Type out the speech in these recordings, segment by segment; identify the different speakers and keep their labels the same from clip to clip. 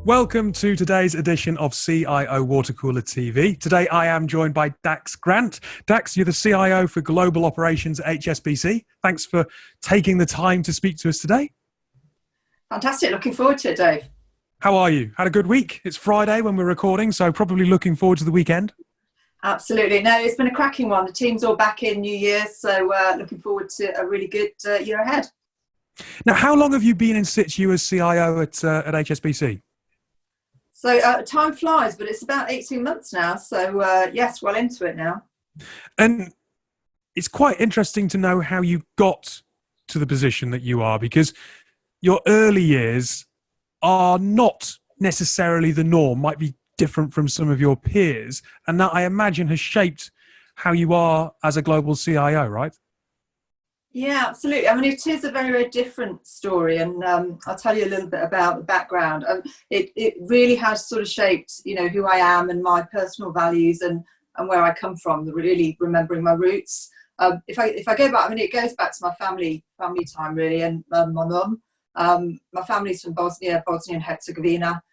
Speaker 1: Welcome to today's edition of CIO WaterCooler TV. Today I am joined by Dax Grant. Dax, you're the CIO for Global Operations at HSBC. Thanks for taking the time to speak to us today.
Speaker 2: Fantastic. Looking forward to it, Dave.
Speaker 1: How are you? Had a good week? It's Friday when we're recording, so probably looking forward to the weekend.
Speaker 2: Absolutely. No, it's been a cracking one. The team's all back in New Year, so looking forward to a really good year ahead.
Speaker 1: Now, how long have you been in situ as CIO at HSBC?
Speaker 2: So time flies, but it's about 18 months now. So yes, well into it now.
Speaker 1: And it's quite interesting to know how you got to the position that you are, because your early years are not necessarily the norm, might be different from some of your peers. And that, I imagine, has shaped how you are as a global CIO, right?
Speaker 2: Yeah, absolutely. I mean, it is a very, very different story, and I'll tell you a little bit about the background. It really has sort of shaped, who I am and my personal values and where I come from. Really remembering my roots. If I go back, I mean, it goes back to my family time really, and my mum. My family's from Bosnia and Herzegovina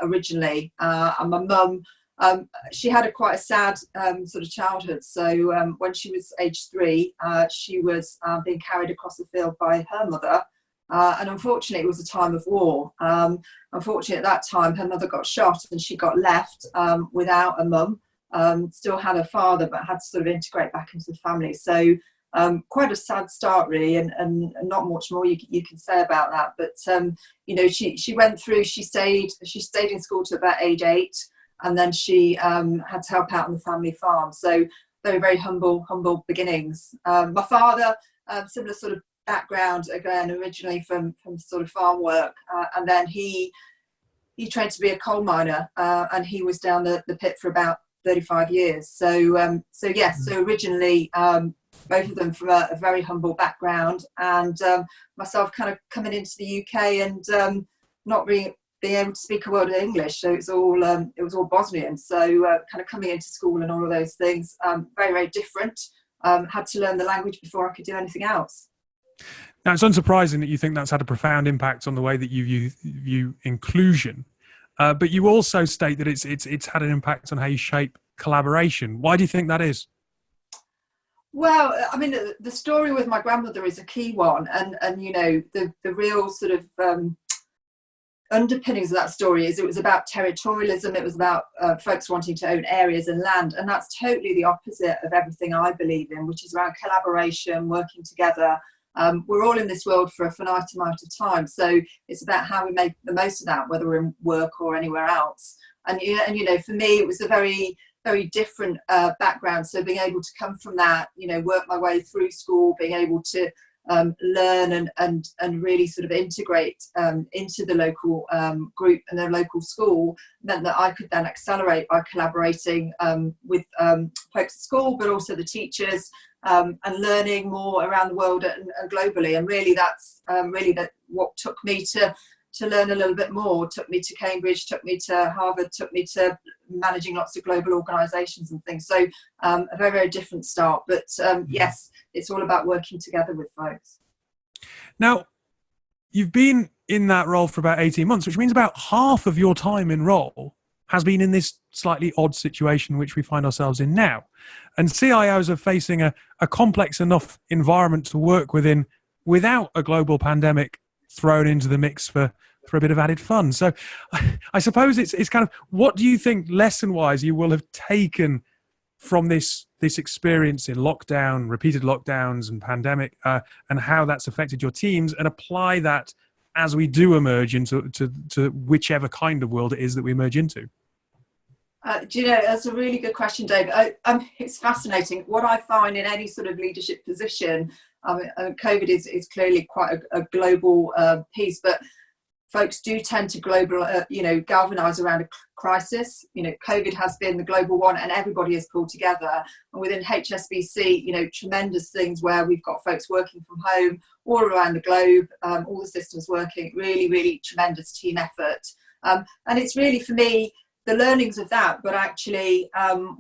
Speaker 2: originally, and my mum. She had quite a sad sort of childhood. So when she was age 3, she was being carried across the field by her mother. And unfortunately, it was a time of war. Unfortunately, at that time, her mother got shot and she got left without a mum. Still had a father, but had to sort of integrate back into the family. So quite a sad start, really, and not much more you can say about that. But, she went through, she stayed in school to about age 8. And then she had to help out on the family farm. So very, very humble beginnings. My father, similar sort of background, again, originally from sort of farm work. And then he trained to be a coal miner, and he was down the pit for about 35 years. So yes, so originally, both of them from a very humble background, and myself kind of coming into the UK and not really being able to speak a word of English, so it was all Bosnian. So kind of coming into school and all of those things, very, very different. Had to learn the language before I could do anything else.
Speaker 1: Now, it's unsurprising that you think that's had a profound impact on the way that you view inclusion, but you also state that it's had an impact on how you shape collaboration. Why do you think that is?
Speaker 2: Well, I mean, the story with my grandmother is a key one, and the real sort of underpinnings of that story is it was about territorialism. It was about folks wanting to own areas and land, and that's totally the opposite of everything I believe in, which is around collaboration, working together. We're all in this world for a finite amount of time, so it's about how we make the most of that, whether we're in work or anywhere else. And for me, it was a very, very different background. So being able to come from that, work my way through school, being able to learn and really sort of integrate into the local group and their local school meant that I could then accelerate by collaborating with folks at school, but also the teachers, and learning more around the world and globally. And really that's what took me to learn a little bit more, took me to Cambridge, took me to Harvard, took me to managing lots of global organisations and things. So a very, very different start. But yes, it's all about working together with folks.
Speaker 1: Now, you've been in that role for about 18 months, which means about half of your time in role has been in this slightly odd situation which we find ourselves in now. And CIOs are facing a complex enough environment to work within without a global pandemic thrown into the mix for a bit of added fun. So I suppose it's kind of, what do you think lesson-wise you will have taken from this experience in lockdown, repeated lockdowns and pandemic, and how that's affected your teams, and apply that as we do emerge into whichever kind of world it is that we emerge into?
Speaker 2: That's a really good question, David. It's fascinating. What I find in any sort of leadership position, COVID is clearly quite a global piece, but folks do tend to galvanize around a crisis. COVID has been the global one, and everybody has pulled together. And within HSBC, tremendous things where we've got folks working from home all around the globe, all the systems working, really, really tremendous team effort. And it's really, for me, the learnings of that, but actually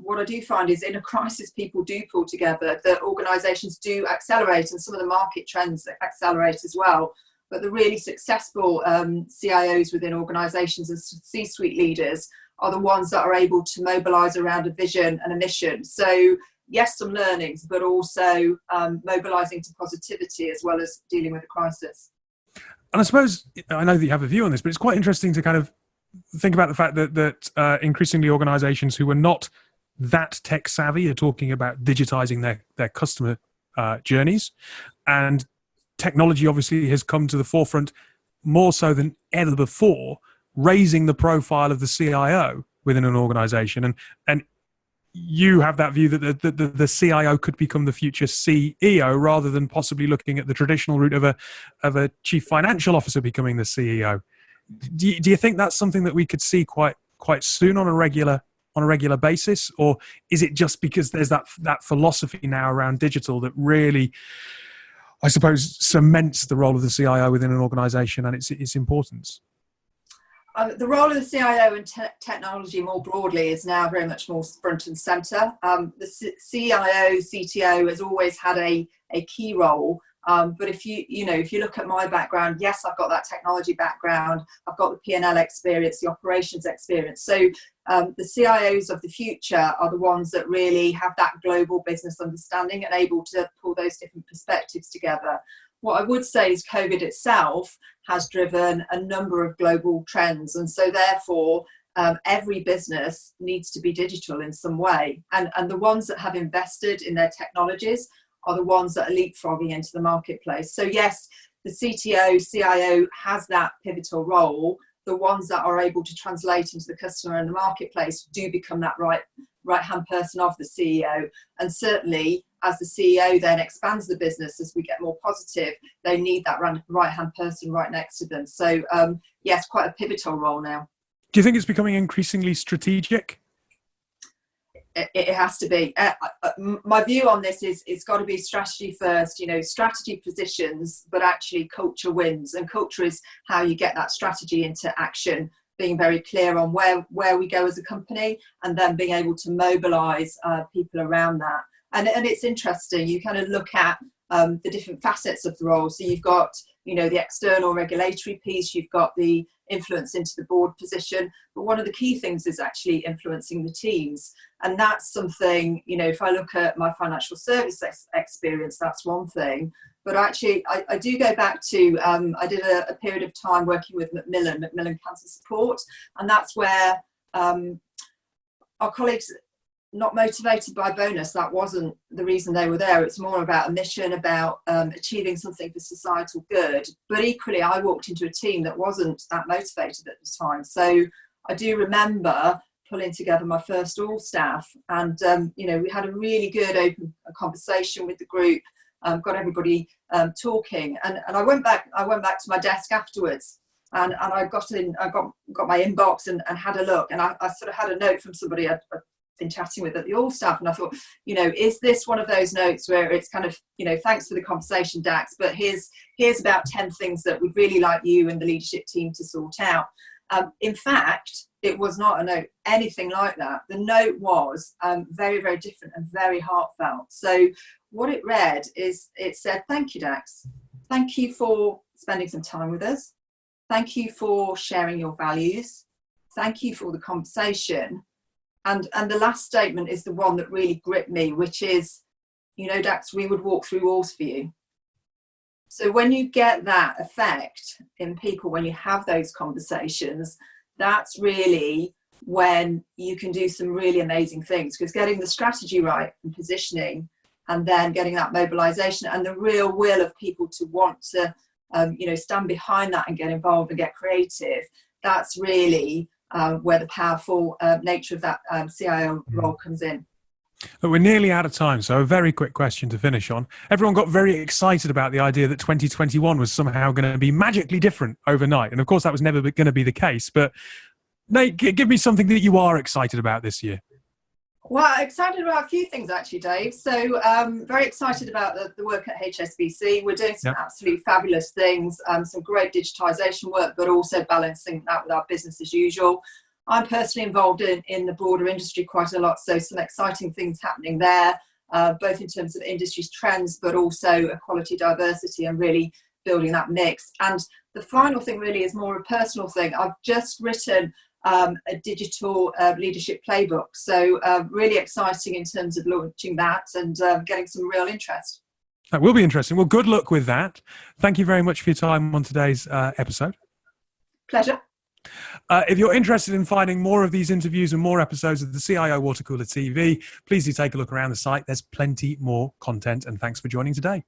Speaker 2: what I do find is in a crisis, people do pull together, that organisations do accelerate, and some of the market trends accelerate as well. but the really successful CIOs within organizations and C-suite leaders are the ones that are able to mobilize around a vision and a mission. So yes, some learnings, but also mobilizing to positivity as well as dealing with a crisis.
Speaker 1: And I suppose, I know that you have a view on this, but it's quite interesting to kind of think about the fact that increasingly organizations who are not that tech savvy are talking about digitizing their customer journeys. And technology obviously has come to the forefront more so than ever before, raising the profile of the CIO within an organization. And you have that view that the CIO could become the future CEO rather than possibly looking at the traditional route of a chief financial officer becoming the CEO. Do you think that's something that we could see quite soon on a regular basis, or is it just because there's that philosophy now around digital that really, I suppose, cements the role of the CIO within an organization and its importance?
Speaker 2: The role of the CIO and technology more broadly is now very much more front and centre. The CIO, CTO has always had a key role. But if you look at my background, yes, I've got that technology background. I've got the P&L experience, the operations experience. So the CIOs of the future are the ones that really have that global business understanding and able to pull those different perspectives together. What I would say is COVID itself has driven a number of global trends. And so therefore, every business needs to be digital in some way. And the ones that have invested in their technologies are the ones that are leapfrogging into the marketplace. So yes, the CTO, CIO has that pivotal role. The ones that are able to translate into the customer and the marketplace do become that right-hand person of the CEO. And certainly, as the CEO then expands the business, as we get more positive, they need that right-hand person right next to them. So yes, quite a pivotal role now.
Speaker 1: Do you think it's becoming increasingly strategic?
Speaker 2: It has to be. My view on this is it's got to be strategy first. Strategy positions, but actually culture wins, and culture is how you get that strategy into action. Being very clear on where we go as a company, and then being able to mobilize people around that. And it's interesting. You kind of look at the different facets of the role. So you've got the external regulatory piece. You've got the influence into the board position, but one of the key things is actually influencing the teams, and that's something, if I look at my financial service experience, that's one thing. But actually I do go back to I did a period of time working with Macmillan Cancer Support, and that's where our colleagues, not motivated by bonus, that wasn't the reason they were there. It's more about a mission, about achieving something for societal good. But equally, I walked into a team that wasn't that motivated at the time. So I do remember pulling together my first all staff, and we had a really good open conversation with the group, got everybody talking, and I went back to my desk afterwards. And I got my inbox and had a look, and I sort of had a note from somebody I'd been chatting with at the all staff, and I thought, is this one of those notes where it's kind of, thanks for the conversation, Dax, but here's about 10 things that we'd really like you and the leadership team to sort out. In fact, it was not a note anything like that. The note was very, very different and very heartfelt. So what it read is, it said, "Thank you, Dax. Thank you for spending some time with us. Thank you for sharing your values. Thank you for the conversation." And the last statement is the one that really gripped me, which is, Dax, we would walk through walls for you. So when you get that effect in people, when you have those conversations, that's really when you can do some really amazing things, because getting the strategy right and positioning, and then getting that mobilization and the real will of people to want to, stand behind that and get involved and get creative, that's really where the powerful nature of that CIO role comes in.
Speaker 1: But we're nearly out of time, so a very quick question to finish on. Everyone got very excited about the idea that 2021 was somehow going to be magically different overnight, and of course that was never going to be the case. But Nate, give me something that you are excited about this year.
Speaker 2: Well, excited about a few things actually, Dave. So very excited about the work at HSBC. We're doing some absolutely fabulous things, some great digitisation work, but also balancing that with our business as usual. I'm personally involved in the broader industry quite a lot, so some exciting things happening there, both in terms of industry's trends, but also equality, diversity, and really building that mix. And the final thing really is more a personal thing. I've just written a digital leadership playbook. So really exciting in terms of launching that and getting some real interest.
Speaker 1: That will be interesting. Well, good luck with that. Thank you very much for your time on today's episode.
Speaker 2: Pleasure.
Speaker 1: If you're interested in finding more of these interviews and more episodes of the CIO WaterCooler TV, please do take a look around the site. There's plenty more content, and thanks for joining today.